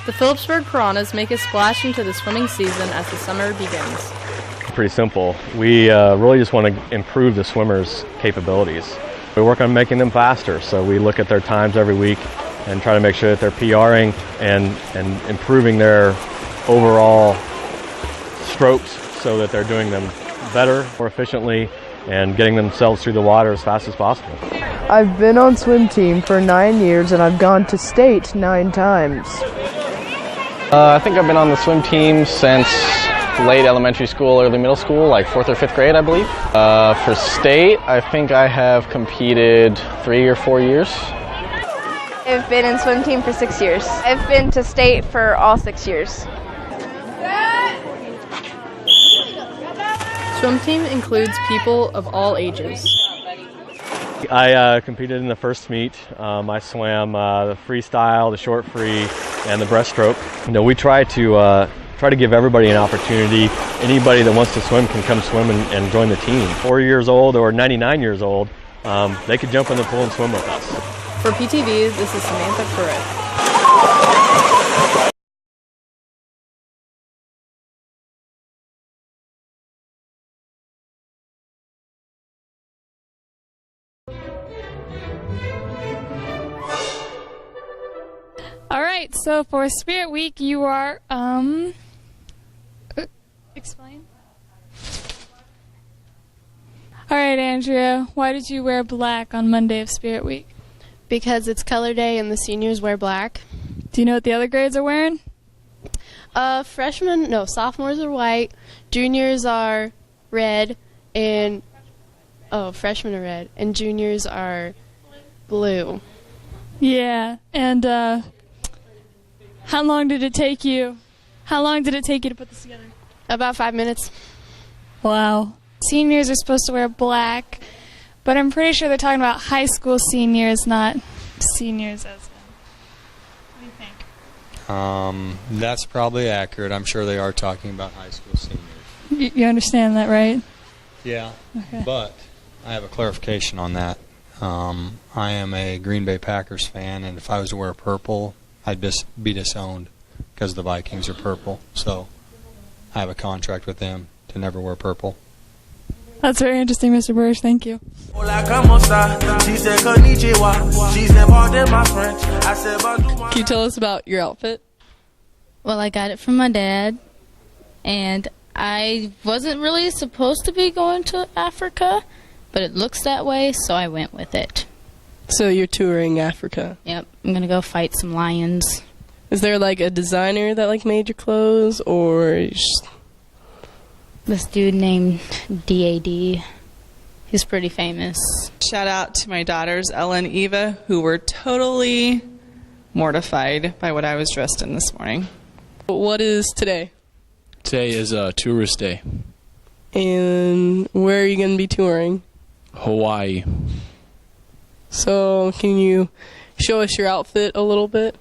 The Phillipsburg Piranhas make a splash into the swimming season as the summer begins. Pretty simple. We really just want to improve the swimmers' capabilities. We work on making them faster, so we look at their times every week and try to make sure that they're PRing and improving their overall strokes so that they're doing them better, more efficiently, and getting themselves through the water as fast as possible. I've been on swim team for 9 years and I've gone to state 9 times. I think I've been on the swim team since late elementary school, early middle school, like 4th or 5th grade, I believe. For state, I think I have competed 3 or 4 years. I've been in swim team for 6 years. I've been to state for all 6 years. Swim team includes people of all ages. I competed in the first meet. I swam the freestyle, the short free, and the breaststroke. We try to give everybody an opportunity. Anybody that wants to swim can come swim and join the team. 4 years old or 99 years old, they could jump in the pool and swim with us. For PTV, this is Samantha Pruitt. All right, so for Spirit Week, you are, explain. All right, Andrea, why did you wear black on Monday of Spirit Week? Because it's color day and the seniors wear black. Do you know what the other grades are wearing? Sophomores are white, juniors are red, and, freshmen are red, and juniors are blue. Yeah, and, how long did it take you to put this together? About 5 minutes. Wow. Seniors are supposed to wear black, but I'm pretty sure they're talking about high school seniors, not seniors as in. What do you think? That's probably accurate. I'm sure they are talking about high school seniors. You understand that, right? Yeah, Okay. but I have a clarification on that. I am a Green Bay Packers fan, and if I was to wear purple, I'd be disowned because the Vikings are purple. So I have a contract with them to never wear purple. That's very interesting, Mr. Burge. Thank you. Can you tell us about your outfit? Well, I got it from my dad, and I wasn't really supposed to be going to Africa, but it looks that way, so I went with it. So you're touring Africa? Yep, I'm gonna go fight some lions. Is there like a designer that made your clothes, or just... This dude named DAD. He's pretty famous. Shout out to my daughters, Ella and Eva, who were totally mortified by what I was dressed in this morning. What is today? Today is Tourist Day. And where are you going to be touring? Hawaii. So can you show us your outfit a little bit?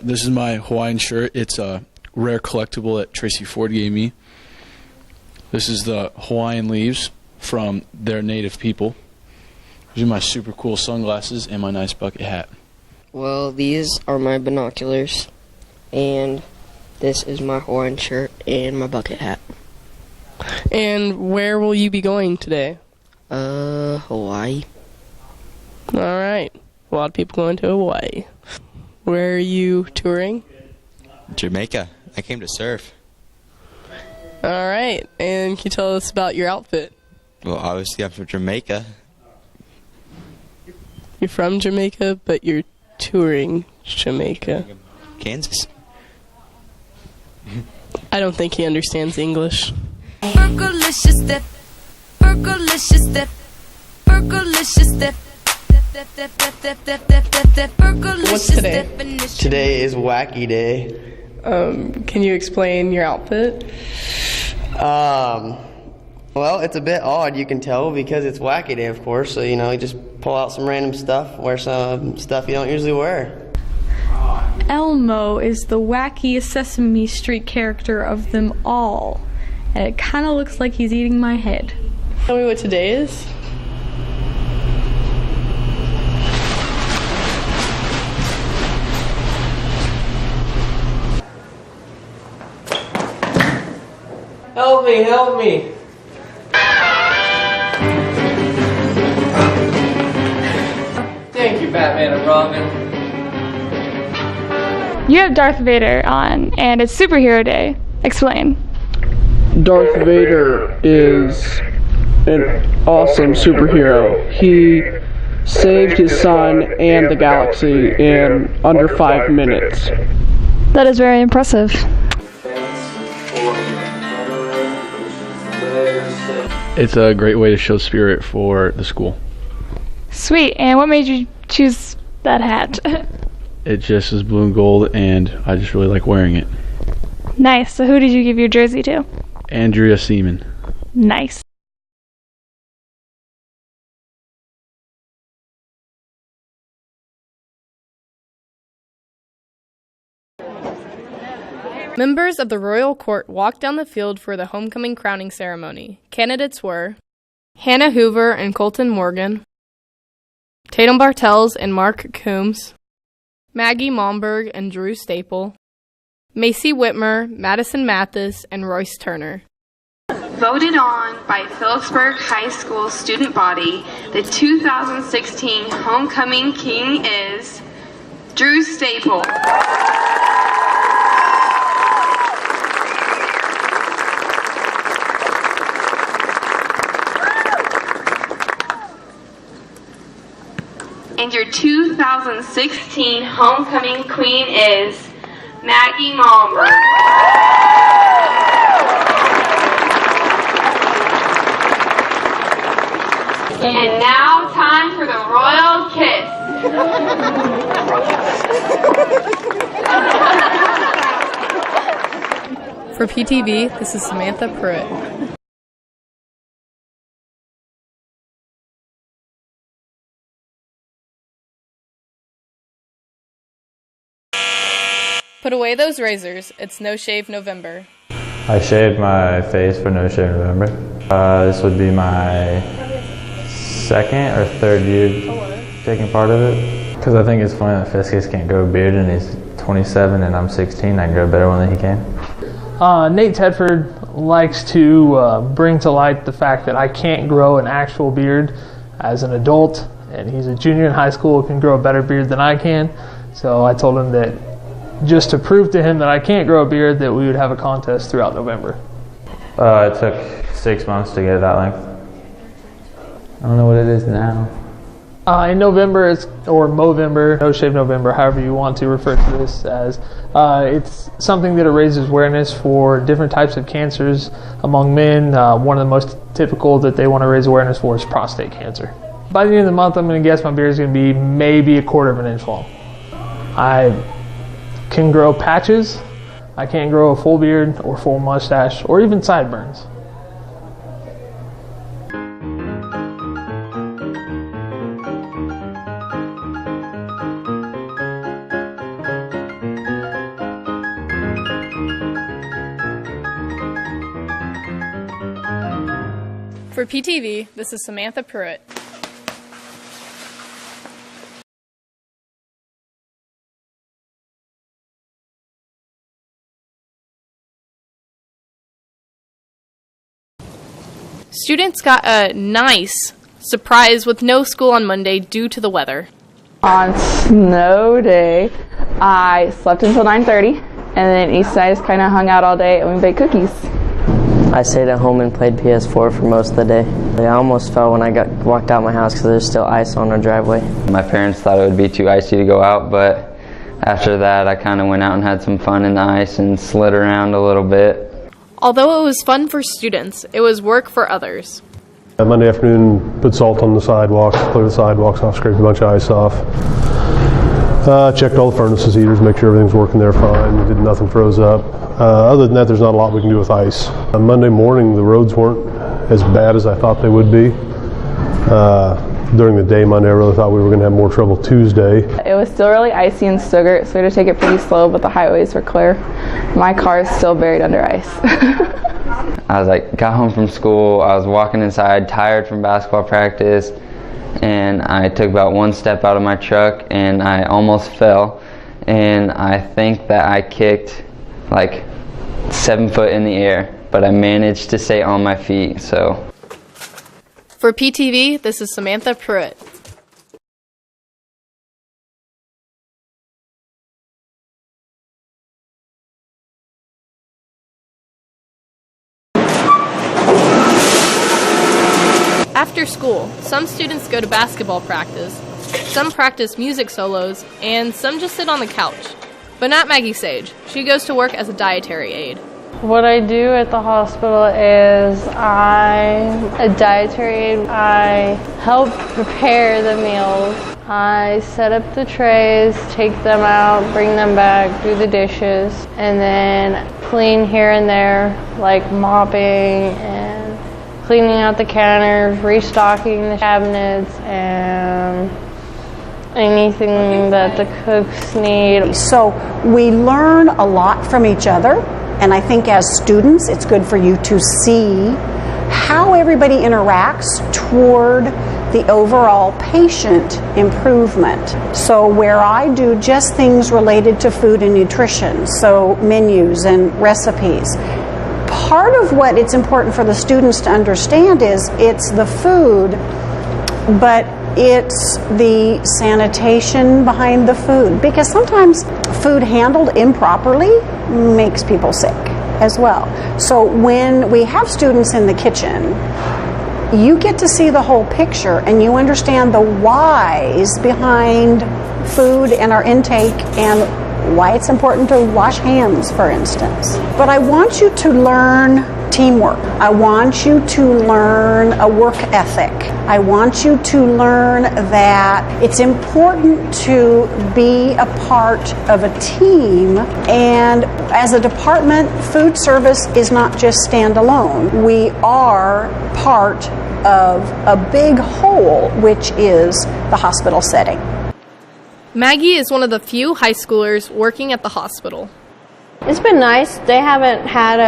This is my Hawaiian shirt. It's a rare collectible that Tracy Ford gave me. This is the Hawaiian leaves from their native people. These are my super cool sunglasses and my nice bucket hat. Well, these are my binoculars, and this is my Hawaiian shirt and my bucket hat. And where will you be going today? Hawaii. All right. A lot of people going to Hawaii. Where are you touring? Jamaica. I came to surf. All right. And can you tell us about your outfit? Well, obviously I'm from Jamaica. You're from Jamaica, but you're touring Jamaica. Kansas. I don't think he understands English. Fergalicious step, Fergalicious step, Fergalicious step. What's today? Today is Wacky Day. Can you explain your outfit? Well, it's a bit odd, you can tell, because it's Wacky Day, of course. So, you just pull out some random stuff, wear some stuff you don't usually wear. Elmo is the wackiest Sesame Street character of them all. And it kind of looks like he's eating my head. Tell me what today is. me, help me. Thank you, Batman and Robin. You have Darth Vader on, and it's Superhero Day. Explain. Darth Vader is an awesome superhero. He saved his son and the galaxy in under 5 minutes. That is very impressive. It's a great way to show spirit for the school. Sweet. And what made you choose that hat? It just is blue and gold, and I just really like wearing it. Nice. So who did you give your jersey to? Andrea Seaman. Nice. Members of the royal court walked down the field for the homecoming crowning ceremony. Candidates were Hannah Hoover and Colton Morgan, Tatum Bartels and Mark Coombs, Maggie Malmberg and Drew Staple, Macy Whitmer, Madison Mathis, and Royce Turner. Voted on by Phillipsburg High School student body, the 2016 homecoming king is Drew Staple. And your 2016 homecoming queen is Maggie Malmberg. And now time for the royal kiss. For PTV, this is Samantha Pruitt. Put away those razors. It's No Shave November. I shaved my face for No Shave November. This would be my second or third year taking part of it. Because I think it's funny that Fiscus can't grow a beard and he's 27 and I'm 16. I can grow a better one than he can. Nate Tedford likes to bring to light the fact that I can't grow an actual beard as an adult, and he's a junior in high school, can grow a better beard than I can. So I told him that just to prove to him that I can't grow a beard, that we would have a contest throughout November. It took 6 months to get it that length. I don't know what it is now. In November, or Movember, No Shave November, however you want to refer to this as, it's something that raises awareness for different types of cancers among men. One of the most typical that they want to raise awareness for is prostate cancer. By the end of the month, I'm going to guess my beard is going to be maybe 1/4 inch long. I can grow patches. I can't grow a full beard or full mustache or even sideburns. For PTV, this is Samantha Pruitt. Students got a nice surprise with no school on Monday due to the weather. On snow day, I slept until 9:30, and then Eastside just kind of hung out all day and we baked cookies. I stayed at home and played PS4 for most of the day. I almost fell when I walked out my house because there's still ice on our driveway. My parents thought it would be too icy to go out, but after that I kind of went out and had some fun in the ice and slid around a little bit. Although it was fun for students, it was work for others. Monday afternoon, put salt on the sidewalks, clear the sidewalks off, scraped a bunch of ice off. Checked all the furnaces, heaters, make sure everything's working there fine. Nothing froze up. Other than that, there's not a lot we can do with ice. On Monday morning, the roads weren't as bad as I thought they would be. During the day Monday, I really thought we were going to have more trouble Tuesday. It was still really icy in Stuttgart, so we had to take it pretty slow, but the highways were clear. My car is still buried under ice. I got home from school, I was walking inside, tired from basketball practice, and I took about one step out of my truck and I almost fell. And I think that I kicked 7 foot in the air, but but I managed to stay on my feet, so. For PTV, this is Samantha Pruitt. After school, some students go to basketball practice, some practice music solos, and some just sit on the couch. But not Maggie Sage. She goes to work as a dietary aide. What I do at the hospital is I'm a dietary aide. I help prepare the meals. I set up the trays, take them out, bring them back, do the dishes, and then clean here and there, like mopping and cleaning out the counters, restocking the cabinets, and anything that the cooks need. So we learn a lot from each other, and I think as students it's good for you to see how everybody interacts toward the overall patient improvement. So where I do just things related to food and nutrition, so menus and recipes, part of what it's important for the students to understand is it's the food, but it's the sanitation behind the food, because sometimes food handled improperly makes people sick as well. So when we have students in the kitchen, you get to see the whole picture and you understand the whys behind food and our intake and why it's important to wash hands, for instance. But I want you to learn teamwork. I want you to learn a work ethic. I want you to learn that it's important to be a part of a team, and as a department, food service is not just standalone. We are part of a big whole, which is the hospital setting. Maggie is one of the few high schoolers working at the hospital. It's been nice. They haven't had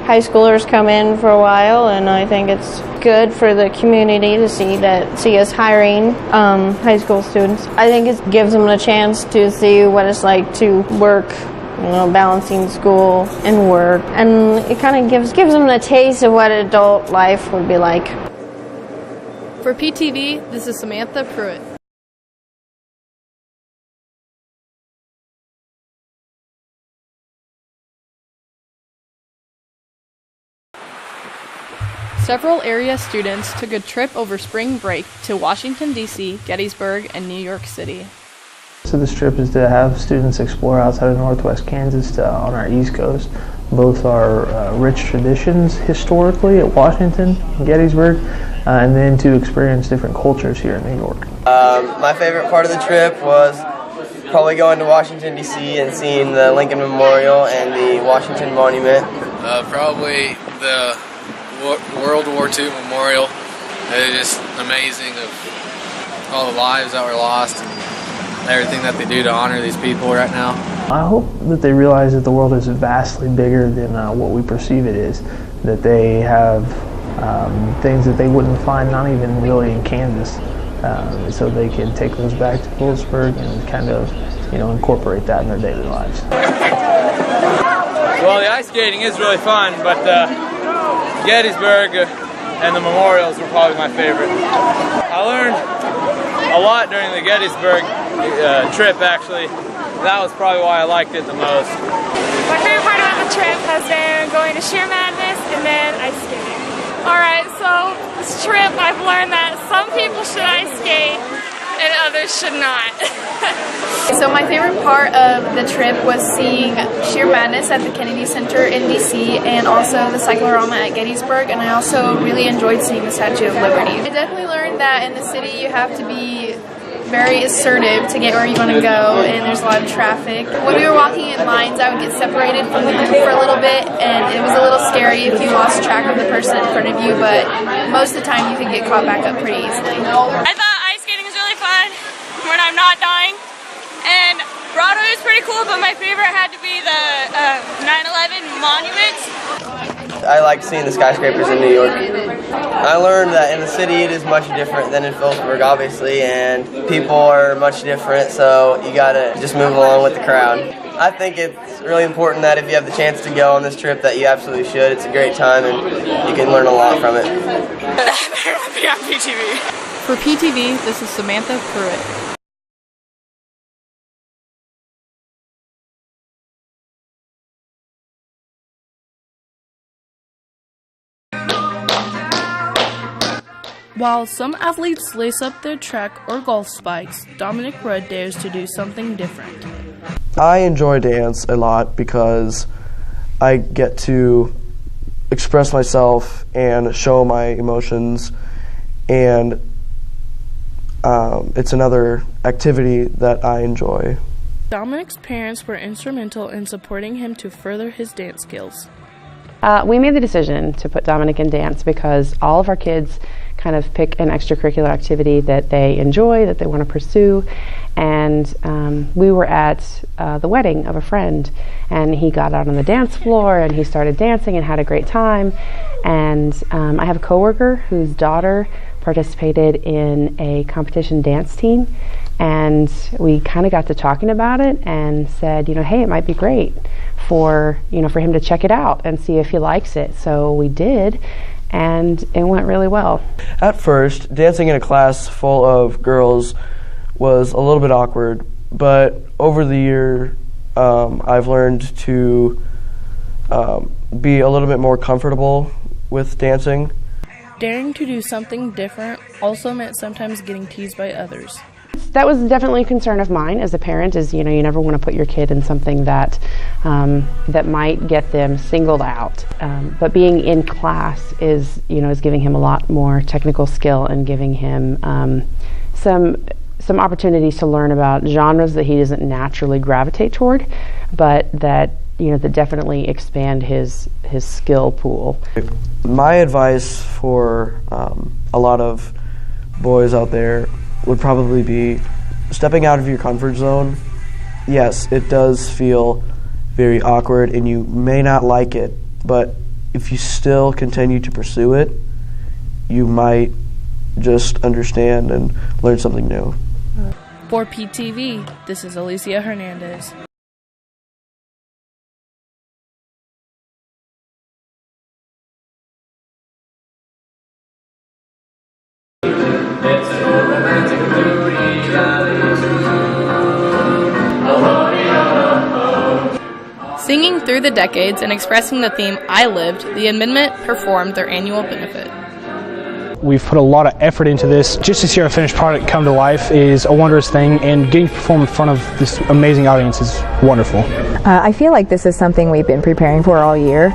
high schoolers come in for a while, and I think it's good for the community to see us hiring high school students. I think it gives them a chance to see what it's like to work, balancing school and work, and it kind of gives them a taste of what adult life would be like. For PTV, this is Samantha Pruitt. Several area students took a trip over spring break to Washington, D.C., Gettysburg, and New York City. So this trip is to have students explore outside of Northwest Kansas on our East Coast, both our rich traditions historically at Washington and Gettysburg, and then to experience different cultures here in New York. My favorite part of the trip was probably going to Washington, D.C. and seeing the Lincoln Memorial and the Washington Monument. Probably the World War II Memorial. It's just amazing of all the lives that were lost and everything that they do to honor these people right now. I hope that they realize that the world is vastly bigger than what we perceive it is, that they have things that they wouldn't find not even really in Kansas, so they can take those back to Phillipsburg and kind of incorporate that in their daily lives. Well, the ice skating is really fun, but Gettysburg and the memorials were probably my favorite. I learned a lot during the Gettysburg trip, actually. That was probably why I liked it the most. My favorite part about the trip has been going to Sheer Madness and then ice skating. Alright, so this trip I've learned that some people should ice skate and others should not. So my favorite part of the trip was seeing Sheer Madness at the Kennedy Center in DC and also the Cyclorama at Gettysburg, and I also really enjoyed seeing the Statue of Liberty. I definitely learned that in the city you have to be very assertive to get where you want to go, and there's a lot of traffic. When we were walking in lines, I would get separated from the group for a little bit, and it was a little scary if you lost track of the person in front of you, but most of the time you could get caught back up pretty easily. I thought ice skating was really fun when I'm not dying, and Broadway was pretty cool, but my favorite had to be the 9/11 monuments. I like seeing the skyscrapers in New York. I learned that in the city it is much different than in Phillipsburg, obviously, and people are much different, so you gotta just move along with the crowd. I think it's really important that if you have the chance to go on this trip that you absolutely should. It's a great time and you can learn a lot from it. For PTV, this is Samantha Pruitt. While some athletes lace up their track or golf spikes, Dominic Rudd dares to do something different. I enjoy dance a lot because I get to express myself and show my emotions, and it's another activity that I enjoy. Dominic's parents were instrumental in supporting him to further his dance skills. We made the decision to put Dominic in dance because all of our kids kind of pick an extracurricular activity that they enjoy, that they want to pursue. And we were at the wedding of a friend, and he got out on the dance floor and he started dancing and had a great time. And I have a coworker whose daughter participated in a competition dance team, and we kind of got to talking about it and said, hey, it might be great for him to check it out and see if he likes it. So we did, and it went really well. At first, dancing in a class full of girls was a little bit awkward, but over the year, I've learned to be a little bit more comfortable with dancing. Daring to do something different also meant sometimes getting teased by others. That was definitely a concern of mine as a parent, is you never want to put your kid in something that that might get them singled out. But being in class is giving him a lot more technical skill and giving him some opportunities to learn about genres that he doesn't naturally gravitate toward, but that that definitely expand his skill pool. My advice for a lot of boys out there would probably be stepping out of your comfort zone. Yes, it does feel very awkward and you may not like it, but if you still continue to pursue it, you might just understand and learn something new. For PTV, this is Alicia Hernandez. Singing through the decades and expressing the theme I Lived, the Amendment performed their annual benefit. We've put a lot of effort into this. Just to see our finished product come to life is a wondrous thing, and getting to perform in front of this amazing audience is wonderful. I feel like this is something we've been preparing for all year.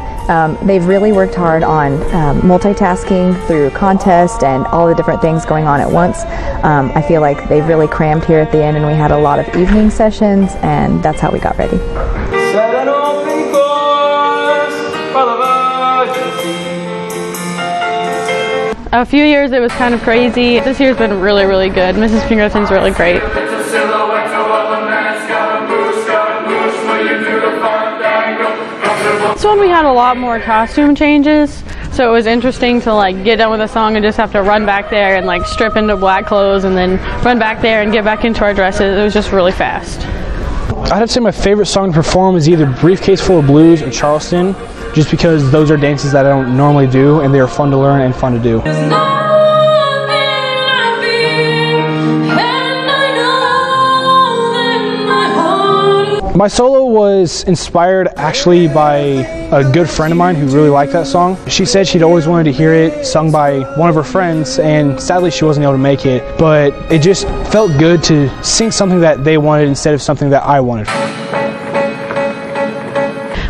They've really worked hard on multitasking through contests and all the different things going on at once. I feel like they've really crammed here at the end, and we had a lot of evening sessions, and that's how we got ready. A few years it was kind of crazy. This year's been really, really good. Mrs. Pinkerton's really great. This one we had a lot more costume changes, so it was interesting to get done with a song and just have to run back there and strip into black clothes and then run back there and get back into our dresses. It was just really fast. I'd have to say my favorite song to perform is either Briefcase Full of Blues or Charleston, just because those are dances that I don't normally do and they are fun to learn and fun to do. My solo was inspired actually by a good friend of mine who really liked that song. She said she'd always wanted to hear it sung by one of her friends, and sadly she wasn't able to make it, but it just felt good to sing something that they wanted instead of something that I wanted.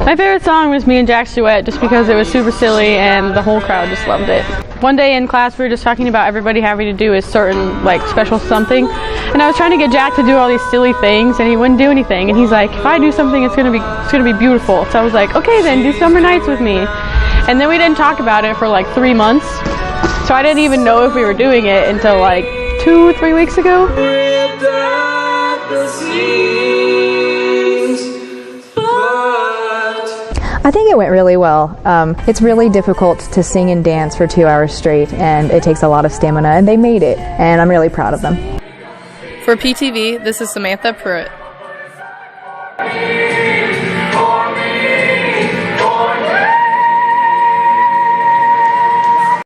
My favorite song was Me and Jack's duet, just because it was super silly and the whole crowd just loved it. One day in class we were just talking about everybody having to do a certain special something, and I was trying to get Jack to do all these silly things and he wouldn't do anything, and he's like, if I do something it's gonna be beautiful. So I was like, okay then, do Summer Nights with me. And then we didn't talk about it for 3 months, so I didn't even know if we were doing it until 2 or 3 weeks ago. I think it went really well. It's really difficult to sing and dance for 2 hours straight, and it takes a lot of stamina, and they made it, and I'm really proud of them. For PTV, this is Samantha Pruitt.